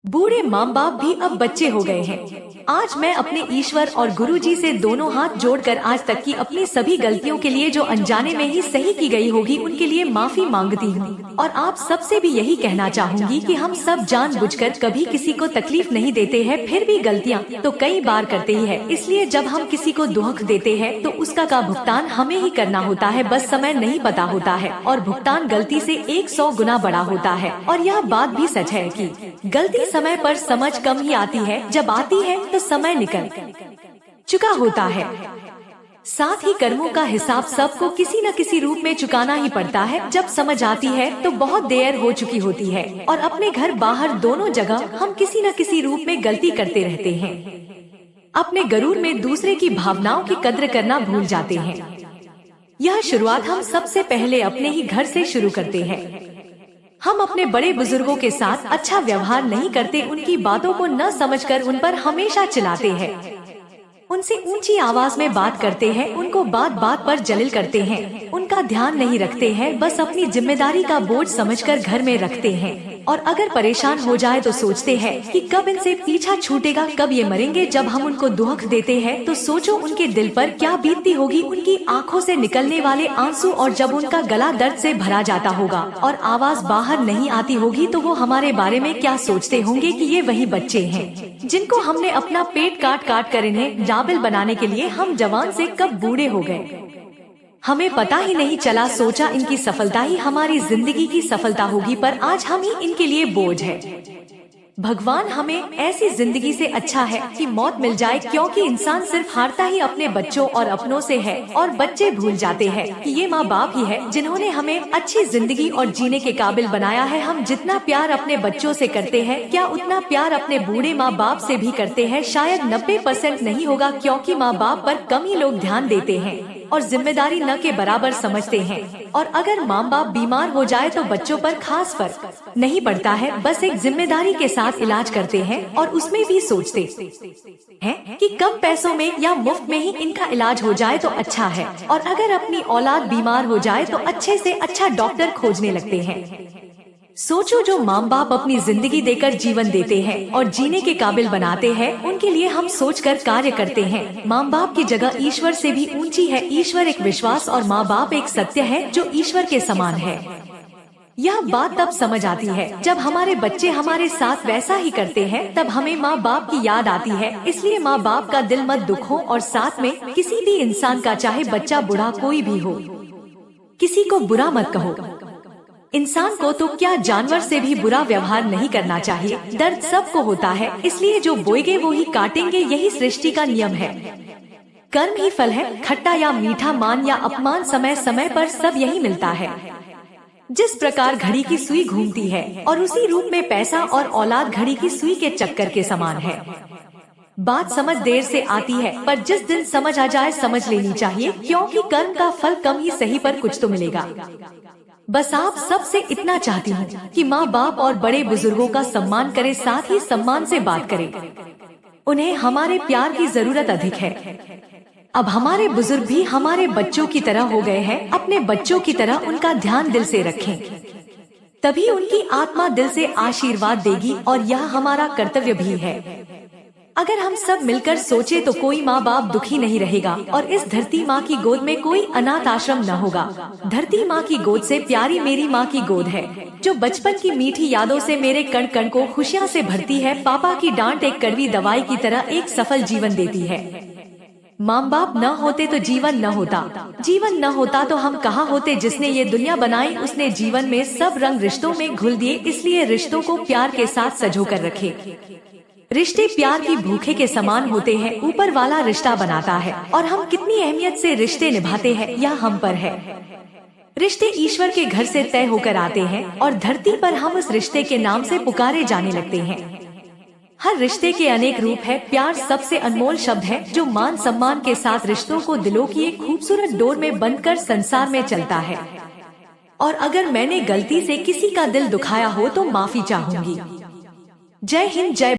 बूढ़े माँ बाप भी अब बच्चे हो गए हैं। आज मैं अपने ईश्वर और गुरुजी से दोनों हाथ जोड़कर आज तक की अपनी सभी गलतियों के लिए जो अनजाने में ही सही की गई होगी उनके लिए माफी मांगती हूँ। और आप सबसे भी यही कहना चाहूंगी कि हम सब जानबूझकर कभी किसी को तकलीफ नहीं देते हैं, फिर भी गलतियाँ तो कई बार करते ही है। इसलिए जब हम किसी को दुख देते हैं तो उसका का भुगतान हमें ही करना होता है, बस समय नहीं पता होता है और भुगतान गलती से 100 गुना बड़ा होता है। और यह बात भी सच है कि गलती समय पर समझ कम ही आती है, जब आती है तो समय निकल चुका होता है। साथ ही कर्मों का हिसाब सबको किसी न किसी रूप में चुकाना ही पड़ता है। जब समझ आती है तो बहुत देर हो चुकी होती है और अपने घर बाहर दोनों जगह हम किसी न किसी रूप में गलती करते रहते हैं। अपने गरूर में दूसरे की भावनाओं की कद्र करना भूल जाते हैं। यह शुरुआत हम सबसे पहले अपने ही घर से शुरू करते हैं। हम अपने बड़े बुजुर्गों के साथ अच्छा व्यवहार नहीं करते, उनकी बातों को न समझकर उन पर हमेशा चिल्लाते हैं, उनसे ऊंची आवाज में बात करते हैं, उनको बात बात पर जलील करते हैं, उनका ध्यान नहीं रखते हैं, बस अपनी जिम्मेदारी का बोझ समझकर घर में रखते हैं। और अगर परेशान हो जाए तो सोचते हैं कि कब इनसे पीछा छूटेगा, कब ये मरेंगे। जब हम उनको दुख देते हैं तो सोचो उनके दिल पर क्या बीतती होगी, उनकी आंखों से निकलने वाले आंसू, और जब उनका गला दर्द से भरा जाता होगा और आवाज बाहर नहीं आती होगी तो वो हमारे बारे में क्या सोचते होंगे कि ये वही बच्चे हैं जिनको हमने अपना पेट काट काट कर इन्हें काबिल बनाने के लिए हम जवान से कब बूढ़े हो गए। हमें पता ही नहीं चला, सोचा इनकी सफलता ही हमारी जिंदगी की सफलता होगी, पर आज हम ही इनके लिए बोझ है। भगवान हमें ऐसी जिंदगी से अच्छा है कि मौत मिल जाए, क्योंकि इंसान सिर्फ हारता ही अपने बच्चों और अपनों से है। और बच्चे भूल जाते हैं कि ये माँ बाप ही है जिन्होंने हमें अच्छी जिंदगी और जीने के काबिल बनाया है। हम जितना प्यार अपने बच्चों से करते हैं, क्या उतना प्यार अपने बूढ़े माँ बाप से भी करते हैं? शायद 90% नहीं होगा, क्योंकि माँ बाप पर कम ही लोग ध्यान देते हैं और जिम्मेदारी न के बराबर समझते हैं। और अगर माँ बाप बीमार हो जाए तो बच्चों पर खास फर्क नहीं पड़ता है, बस एक जिम्मेदारी के साथ इलाज करते हैं और उसमें भी सोचते हैं कि कम पैसों में या मुफ्त में ही इनका इलाज हो जाए तो अच्छा है। और अगर अपनी औलाद बीमार हो जाए तो अच्छे से अच्छा डॉक्टर खोजने लगते हैं। सोचो, जो माँ बाप अपनी जिंदगी देकर जीवन देते हैं और जीने के काबिल बनाते हैं, उनके लिए हम सोचकर कार्य करते हैं। माँ बाप की जगह ईश्वर से भी ऊंची है। ईश्वर एक विश्वास और माँ बाप एक सत्य है जो ईश्वर के समान है। यह बात तब समझ आती है जब हमारे बच्चे हमारे साथ वैसा ही करते हैं, तब हमें माँ बाप की याद आती है। इसलिए माँ बाप का दिल मत दुखो, और साथ में किसी भी इंसान का, चाहे बच्चा बूढ़ा कोई भी हो, किसी को बुरा मत कहो। इंसान को तो क्या, जानवर से भी बुरा व्यवहार नहीं करना चाहिए। दर्द सबको होता है, इसलिए जो बोएंगे वो ही काटेंगे, यही सृष्टि का नियम है। कर्म ही फल है, खट्टा या मीठा, मान या अपमान, समय समय पर सब यही मिलता है। जिस प्रकार घड़ी की सुई घूमती है और उसी रूप में पैसा और औलाद घड़ी की सुई के चक्कर के समान है। बात समझ देर से आती है, पर जिस दिन समझ आ जाए समझ लेनी चाहिए, क्योंकि कर्म का फल कम ही सही पर कुछ तो मिलेगा। बस आप सबसे इतना चाहती हूँ कि माँ बाप और बड़े बुजुर्गों का सम्मान करें, साथ ही सम्मान से बात करें। उन्हें हमारे प्यार की जरूरत अधिक है। अब हमारे बुजुर्ग भी हमारे बच्चों की तरह हो गए हैं। अपने बच्चों की तरह उनका ध्यान दिल से रखें, तभी उनकी आत्मा दिल से आशीर्वाद देगी, और यह हमारा कर्तव्य भी है। अगर हम सब मिलकर सोचे तो कोई माँ बाप दुखी नहीं रहेगा, और इस धरती माँ की गोद में कोई अनाथ आश्रम न होगा। धरती माँ की गोद से प्यारी मेरी माँ की गोद है, जो बचपन की मीठी यादों से मेरे कण कण को खुशियाँ से भरती है। पापा की डांट एक कड़वी दवाई की तरह एक सफल जीवन देती है। माँ बाप न होते तो जीवन न होता, जीवन न होता तो हम कहाँ होते। जिसने ये दुनिया बनाई उसने जीवन में सब रंग रिश्तों में घुल दिए, इसलिए रिश्तों को प्यार के साथ सजो कर रखे। रिश्ते प्यार की भूखे के समान होते हैं, ऊपर वाला रिश्ता बनाता है, और हम कितनी अहमियत से रिश्ते निभाते हैं यह हम पर है। रिश्ते ईश्वर के घर से तय होकर आते हैं और धरती पर हम उस रिश्ते के नाम से पुकारे जाने लगते हैं। हर रिश्ते के अनेक रूप है। प्यार सबसे अनमोल शब्द है, जो मान सम्मान के साथ रिश्तों को दिलों की एक खूबसूरत डोर में बंधकर संसार में चलता है। और अगर मैंने गलती से किसी का दिल दुखाया हो तो माफी चाहूंगी। जय हिंद, जय